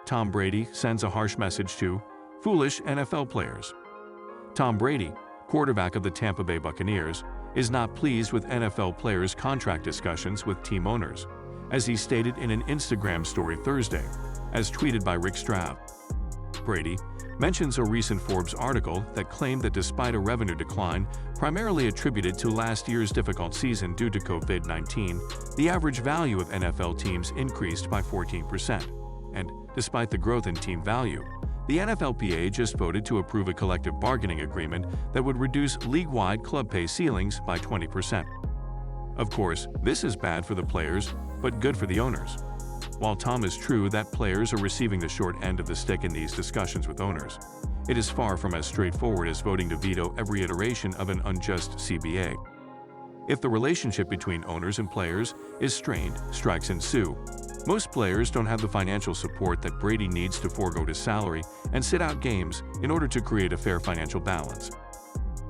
Tom Brady sends a harsh message to foolish NFL players. Tom Brady, quarterback of the Tampa Bay Buccaneers, is not pleased with NFL players' contract discussions with team owners, as he stated in an Instagram story Thursday, as tweeted by Rick Straub. Brady mentions a recent Forbes article that claimed that despite a revenue decline primarily attributed to last year's difficult season due to COVID-19, the average value of NFL teams increased by 14%. And despite the growth in team value, the NFLPA just voted to approve a collective bargaining agreement that would reduce league-wide club pay ceilings by 20%. Of course, this is bad for the players, but good for the owners. While Tom is true that players are receiving the short end of the stick in these discussions with owners, it is far from as straightforward as voting to veto every iteration of an unjust CBA. If the relationship between owners and players is strained, strikes ensue. Most players don't have the financial support that Brady needs to forego his salary and sit out games in order to create a fair financial balance.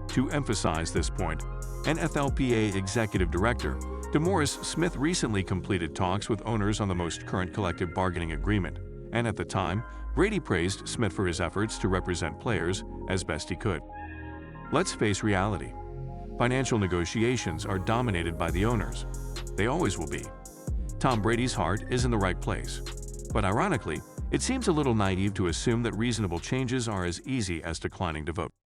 To emphasize this point, NFLPA Executive Director DeMaurice Smith recently completed talks with owners on the most current collective bargaining agreement, and at the time, Brady praised Smith for his efforts to represent players as best he could. Let's face reality. Financial negotiations are dominated by the owners. They always will be. Tom Brady's heart is in the right place. But ironically, it seems a little naive to assume that reasonable changes are as easy as declining to vote.